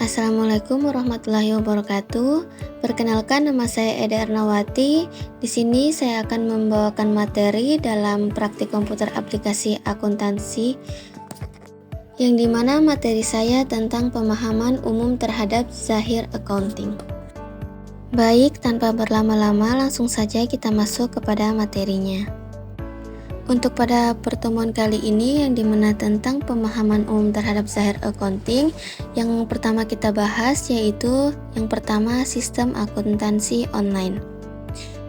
Assalamualaikum warahmatullahi wabarakatuh. Perkenalkan, nama saya Eda Ernawati. Di sini saya akan membawakan materi dalam praktik komputer aplikasi akuntansi, yang dimana materi saya tentang pemahaman umum terhadap Zahir Accounting. Baik, tanpa berlama-lama langsung saja kita masuk kepada materinya. Untuk pada pertemuan kali ini yang dimana tentang pemahaman umum terhadap Zahir Accounting, yang pertama kita bahas yaitu yang pertama sistem akuntansi online.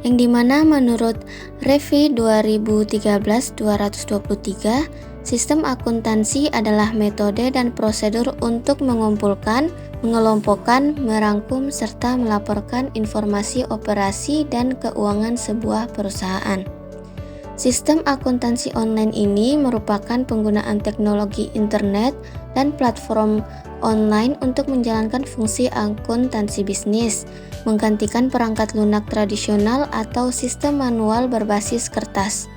Yang dimana menurut Revi 2013-223, sistem akuntansi adalah metode dan prosedur untuk mengumpulkan, mengelompokkan, merangkum, serta melaporkan informasi operasi dan keuangan sebuah perusahaan. Sistem akuntansi online ini merupakan penggunaan teknologi internet dan platform online untuk menjalankan fungsi akuntansi bisnis, menggantikan perangkat lunak tradisional atau sistem manual berbasis kertas.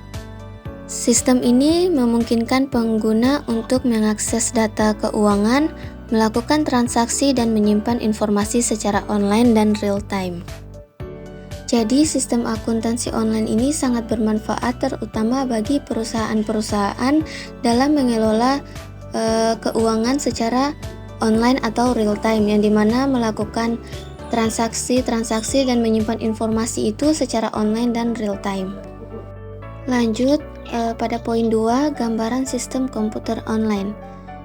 Sistem ini memungkinkan pengguna untuk mengakses data keuangan, melakukan transaksi, dan menyimpan informasi secara online dan real-time. Jadi, sistem akuntansi online ini sangat bermanfaat terutama bagi perusahaan-perusahaan dalam mengelola keuangan secara online atau real time, yang dimana melakukan transaksi dan menyimpan informasi itu secara online dan real time. Lanjut pada poin 2, gambaran sistem komputer online.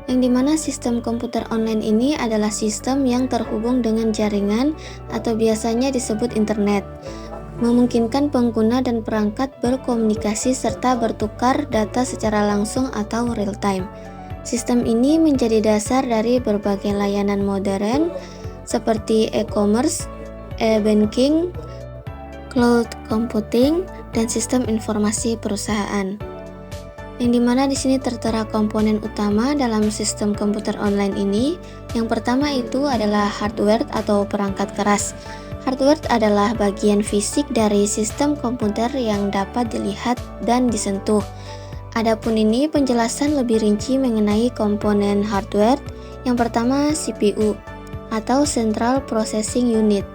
Yang dimana sistem komputer online ini adalah sistem yang terhubung dengan jaringan atau biasanya disebut internet, memungkinkan pengguna dan perangkat berkomunikasi serta bertukar data secara langsung atau real time. Sistem ini menjadi dasar dari berbagai layanan modern seperti e-commerce, e-banking, cloud computing, dan sistem informasi perusahaan. Yang dimana di sini tertera komponen utama dalam sistem komputer online ini. Yang pertama itu adalah hardware atau perangkat keras. Hardware adalah bagian fisik dari sistem komputer yang dapat dilihat dan disentuh. Adapun ini penjelasan lebih rinci mengenai komponen hardware. Yang pertama CPU atau Central Processing Unit,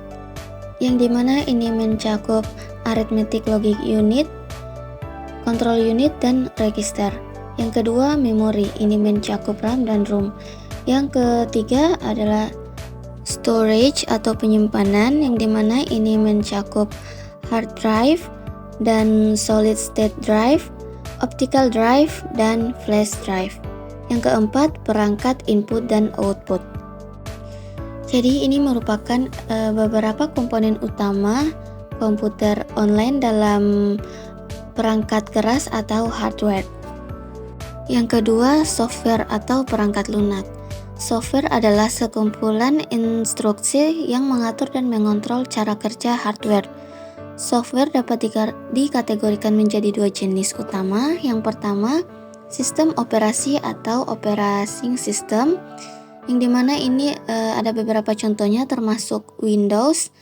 yang dimana ini mencakup Arithmetic Logic Unit, Control Unit, dan Register. Yang kedua, memori, ini mencakup RAM dan ROM. Yang ketiga adalah storage atau penyimpanan, yang dimana ini mencakup hard drive dan solid state drive, optical drive, dan flash drive. Yang keempat, perangkat input dan output. Jadi ini merupakan beberapa komponen utama komputer online dalam perangkat keras atau hardware. Yang kedua, software atau perangkat lunak. Software adalah sekumpulan instruksi yang mengatur dan mengontrol cara kerja hardware. Software dapat dikategorikan menjadi dua jenis utama. Yang pertama, sistem operasi atau operating system, yang dimana ini ada beberapa contohnya termasuk Windows,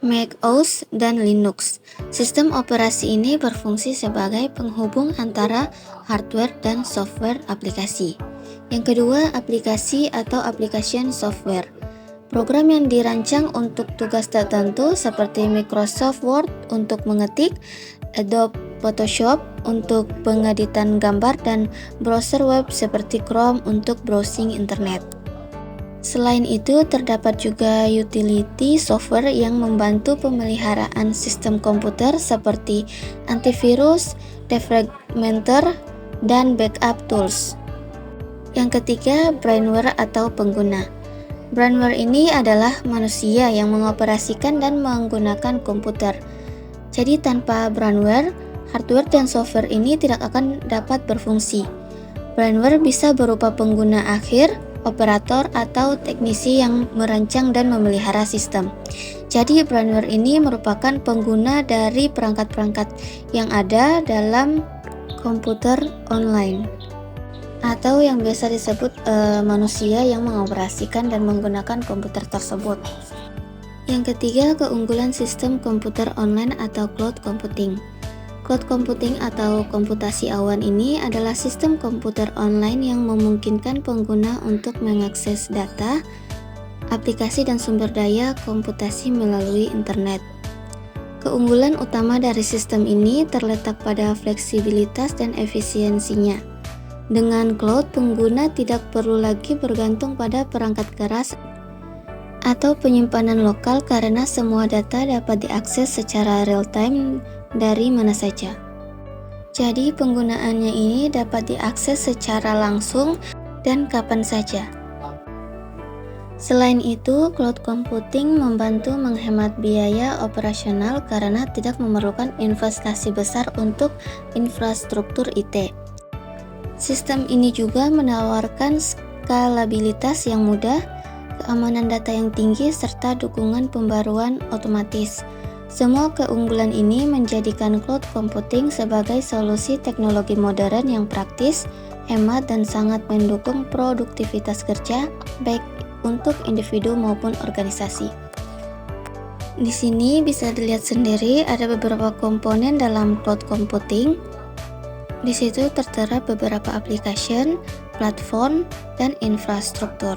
Mac OS, dan Linux. Sistem operasi ini berfungsi sebagai penghubung antara hardware dan software aplikasi. Yang kedua, aplikasi atau application software. Program yang dirancang untuk tugas tertentu seperti Microsoft Word untuk mengetik, Adobe Photoshop untuk pengeditan gambar, dan browser web seperti Chrome untuk browsing internet. Selain itu, terdapat juga utility software yang membantu pemeliharaan sistem komputer seperti antivirus, defragmenter, dan backup tools. Yang ketiga, brainware atau pengguna. Brainware ini adalah manusia yang mengoperasikan dan menggunakan komputer. Jadi tanpa brainware, hardware dan software ini tidak akan dapat berfungsi. Brainware bisa berupa pengguna akhir, operator, atau teknisi yang merancang dan memelihara sistem. Jadi brainware ini merupakan pengguna dari perangkat-perangkat yang ada dalam komputer online, atau yang biasa disebut manusia yang mengoperasikan dan menggunakan komputer tersebut. Yang ketiga, keunggulan sistem komputer online atau cloud computing. Cloud computing atau komputasi awan ini adalah sistem komputer online yang memungkinkan pengguna untuk mengakses data, aplikasi dan sumber daya komputasi melalui internet. Keunggulan utama dari sistem ini terletak pada fleksibilitas dan efisiensinya. Dengan cloud, pengguna tidak perlu lagi bergantung pada perangkat keras atau penyimpanan lokal karena semua data dapat diakses secara real-time dari mana saja. Jadi, penggunaannya ini dapat diakses secara langsung dan kapan saja. Selain itu, cloud computing membantu menghemat biaya operasional karena tidak memerlukan investasi besar untuk infrastruktur IT. Sistem ini juga menawarkan skalabilitas yang mudah, keamanan data yang tinggi, serta dukungan pembaruan otomatis. Semua keunggulan ini menjadikan cloud computing sebagai solusi teknologi modern yang praktis, hemat, dan sangat mendukung produktivitas kerja, baik untuk individu maupun organisasi. Di sini bisa dilihat sendiri ada beberapa komponen dalam cloud computing. Di situ tertera beberapa application, platform, dan infrastruktur.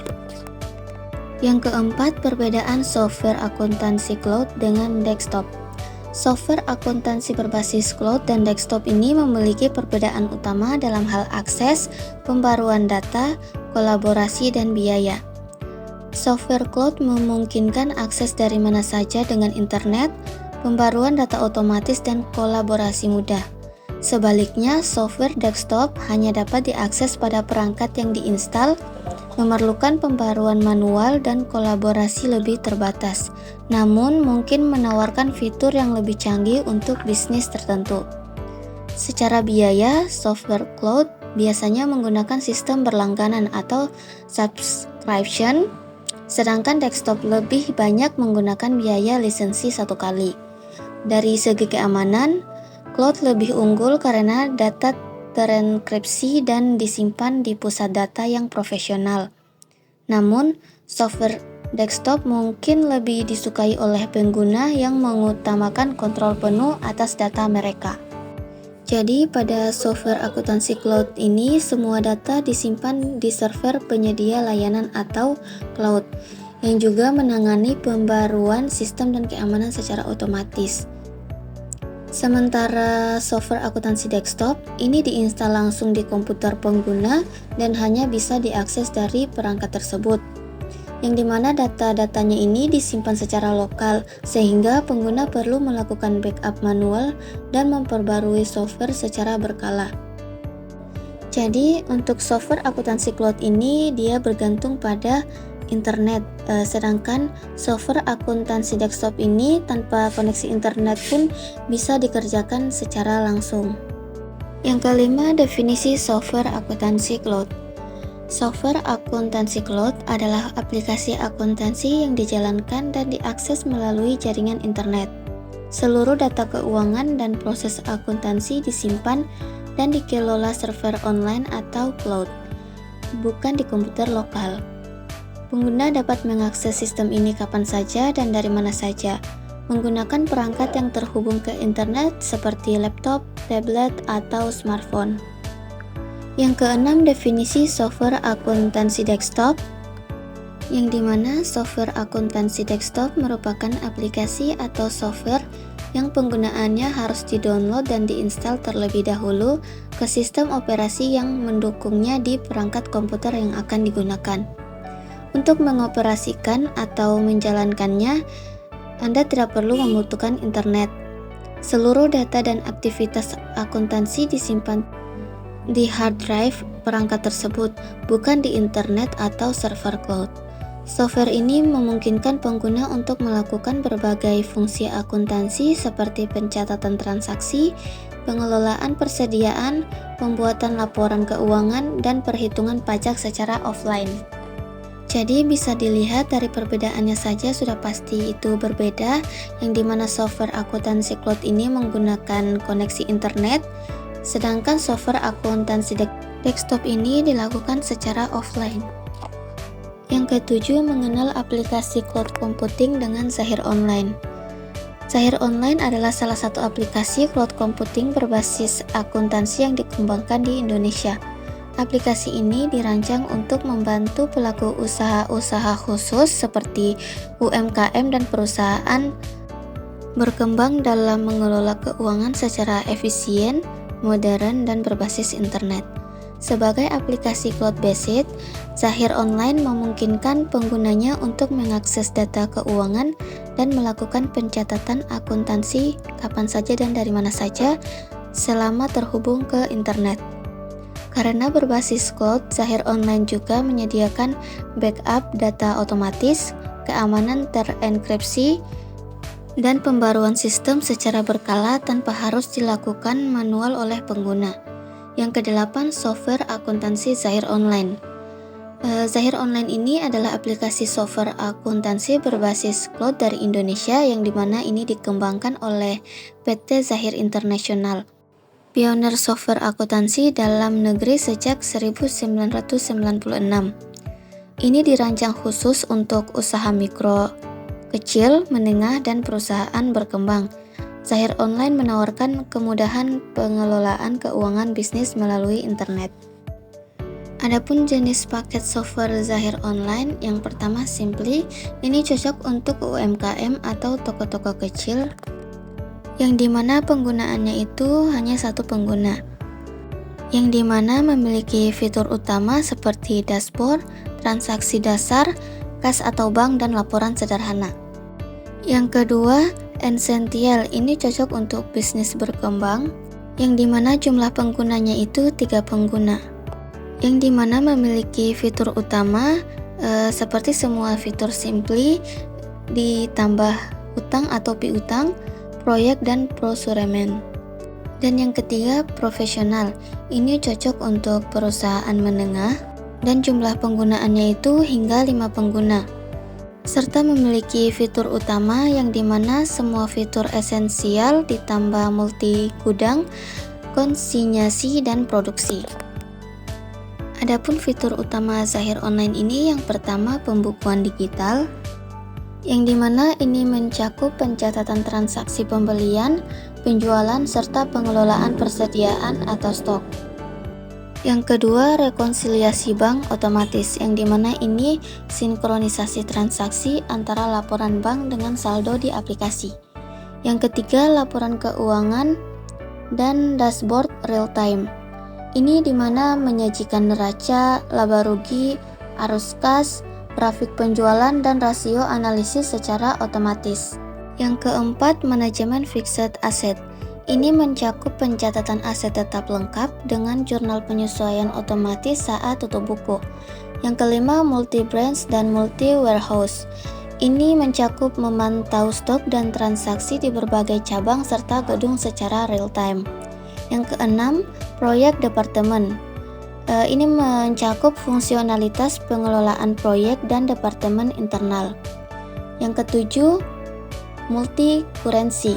Yang keempat, perbedaan software akuntansi cloud dengan desktop. Software akuntansi berbasis cloud dan desktop ini memiliki perbedaan utama dalam hal akses, pembaruan data, kolaborasi, dan biaya. Software cloud memungkinkan akses dari mana saja dengan internet, pembaruan data otomatis, dan kolaborasi mudah. Sebaliknya, software desktop hanya dapat diakses pada perangkat yang diinstal, memerlukan pembaruan manual dan kolaborasi lebih terbatas, namun mungkin menawarkan fitur yang lebih canggih untuk bisnis tertentu. Secara biaya, software cloud biasanya menggunakan sistem berlangganan atau subscription, sedangkan desktop lebih banyak menggunakan biaya lisensi satu kali. Dari segi keamanan, cloud lebih unggul karena data terenkripsi dan disimpan di pusat data yang profesional. Namun, software desktop mungkin lebih disukai oleh pengguna yang mengutamakan kontrol penuh atas data mereka. Jadi, pada software akuntansi cloud ini, semua data disimpan di server penyedia layanan atau cloud, yang juga menangani pembaruan sistem dan keamanan secara otomatis. Sementara software akuntansi desktop ini diinstal langsung di komputer pengguna dan hanya bisa diakses dari perangkat tersebut, yang dimana data-datanya ini disimpan secara lokal sehingga pengguna perlu melakukan backup manual dan memperbarui software secara berkala. Jadi untuk software akuntansi cloud ini dia bergantung pada internet, sedangkan software akuntansi desktop ini tanpa koneksi internet pun bisa dikerjakan secara langsung. Yang kelima, definisi software akuntansi cloud. Software akuntansi cloud adalah aplikasi akuntansi yang dijalankan dan diakses melalui jaringan internet. Seluruh data keuangan dan proses akuntansi disimpan dan dikelola server online atau cloud, bukan di komputer lokal. Pengguna dapat mengakses sistem ini kapan saja dan dari mana saja, menggunakan perangkat yang terhubung ke internet seperti laptop, tablet, atau smartphone. Yang keenam, definisi software akuntansi desktop, yang dimana software akuntansi desktop merupakan aplikasi atau software yang penggunaannya harus di-download dan diinstal terlebih dahulu ke sistem operasi yang mendukungnya di perangkat komputer yang akan digunakan. Untuk mengoperasikan atau menjalankannya, Anda tidak perlu membutuhkan internet. Seluruh data dan aktivitas akuntansi disimpan di hard drive perangkat tersebut, bukan di internet atau server cloud. Software ini memungkinkan pengguna untuk melakukan berbagai fungsi akuntansi seperti pencatatan transaksi, pengelolaan persediaan, pembuatan laporan keuangan, dan perhitungan pajak secara offline. Jadi bisa dilihat dari perbedaannya saja sudah pasti itu berbeda, yang dimana software akuntansi cloud ini menggunakan koneksi internet, sedangkan software akuntansi desktop ini dilakukan secara offline. Yang ketujuh, mengenal aplikasi cloud computing dengan Zahir Online. Zahir Online adalah salah satu aplikasi cloud computing berbasis akuntansi yang dikembangkan di Indonesia. Aplikasi ini dirancang untuk membantu pelaku usaha-usaha khusus seperti UMKM dan perusahaan berkembang dalam mengelola keuangan secara efisien, modern, dan berbasis internet. Sebagai aplikasi cloud-based, Zahir Online memungkinkan penggunanya untuk mengakses data keuangan dan melakukan pencatatan akuntansi kapan saja dan dari mana saja selama terhubung ke internet. Karena berbasis cloud, Zahir Online juga menyediakan backup data otomatis, keamanan terenkripsi, dan pembaruan sistem secara berkala tanpa harus dilakukan manual oleh pengguna. Yang kedelapan, software akuntansi Zahir Online. Zahir Online ini adalah aplikasi software akuntansi berbasis cloud dari Indonesia yang dimana ini dikembangkan oleh PT Zahir International, pionir software akuntansi dalam negeri sejak 1996. Ini dirancang khusus untuk usaha mikro, kecil, menengah, dan perusahaan berkembang. Zahir Online menawarkan kemudahan pengelolaan keuangan bisnis melalui internet. Adapun jenis paket software Zahir Online, yang pertama Simply, ini cocok untuk UMKM atau toko-toko kecil, yang dimana penggunaannya itu hanya satu pengguna, yang dimana memiliki fitur utama seperti dashboard, transaksi dasar, kas atau bank, dan laporan sederhana. Yang kedua, Essential, ini cocok untuk bisnis berkembang, yang dimana jumlah penggunanya itu 3 pengguna, yang dimana memiliki fitur utama seperti semua fitur Simply, ditambah utang atau piutang, proyek, dan prosuremen. Dan yang ketiga, Profesional, ini cocok untuk perusahaan menengah dan jumlah penggunaannya itu hingga 5 pengguna, serta memiliki fitur utama yang dimana semua fitur esensial ditambah multi gudang, konsinyasi, dan produksi. Adapun fitur utama Zahir Online ini yang pertama pembukuan digital, yang dimana ini mencakup pencatatan transaksi pembelian, penjualan, serta pengelolaan persediaan atau stok. Yang kedua, rekonsiliasi bank otomatis, yang dimana ini sinkronisasi transaksi antara laporan bank dengan saldo di aplikasi. Yang ketiga, laporan keuangan dan dashboard real time. Ini dimana menyajikan neraca, laba rugi, arus kas, grafik penjualan, dan rasio analisis secara otomatis. Yang keempat, manajemen fixed asset. Ini mencakup pencatatan aset tetap lengkap dengan jurnal penyesuaian otomatis saat tutup buku. Yang kelima, multi-branch dan multi-warehouse. Ini mencakup memantau stok dan transaksi di berbagai cabang serta gedung secara real-time. Yang keenam, proyek departemen. Ini mencakup fungsionalitas pengelolaan proyek dan departemen internal. Yang ketujuh, multi-currency,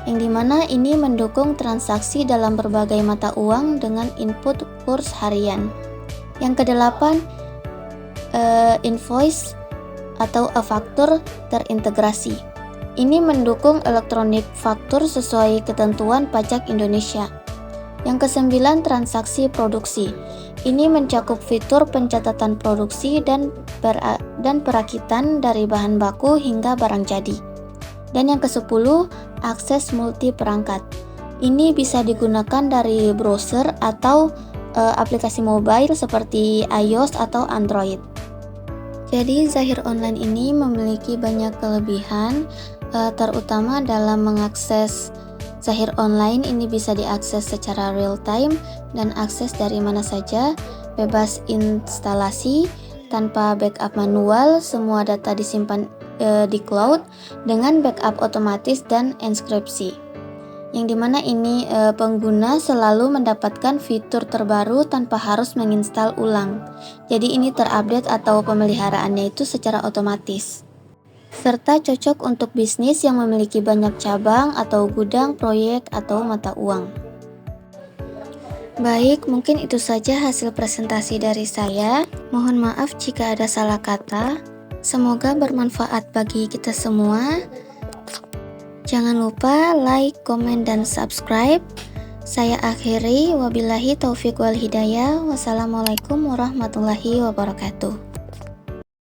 yang dimana ini mendukung transaksi dalam berbagai mata uang dengan input kurs harian. Yang kedelapan, invoice atau faktur terintegrasi. Ini mendukung elektronik faktur sesuai ketentuan pajak Indonesia. Yang kesembilan, transaksi produksi. Ini mencakup fitur pencatatan produksi dan perakitan dari bahan baku hingga barang jadi. Dan yang ke-10, akses multi perangkat. Ini bisa digunakan dari browser atau aplikasi mobile seperti iOS atau Android. Jadi Zahir Online ini memiliki banyak kelebihan, terutama dalam mengakses Zahir Online ini bisa diakses secara real time dan akses dari mana saja, bebas instalasi, tanpa backup manual, semua data disimpan di cloud dengan backup otomatis dan enskripsi, yang dimana ini pengguna selalu mendapatkan fitur terbaru tanpa harus menginstal ulang. Jadi ini terupdate atau pemeliharaannya itu secara otomatis, serta cocok untuk bisnis yang memiliki banyak cabang atau gudang, proyek, atau mata uang. Baik, mungkin itu saja hasil presentasi dari saya. Mohon maaf jika ada salah kata. Semoga bermanfaat bagi kita semua. Jangan lupa like, komen, dan subscribe. Saya akhiri, wabillahi taufik wal hidayah. Wassalamualaikum warahmatullahi wabarakatuh.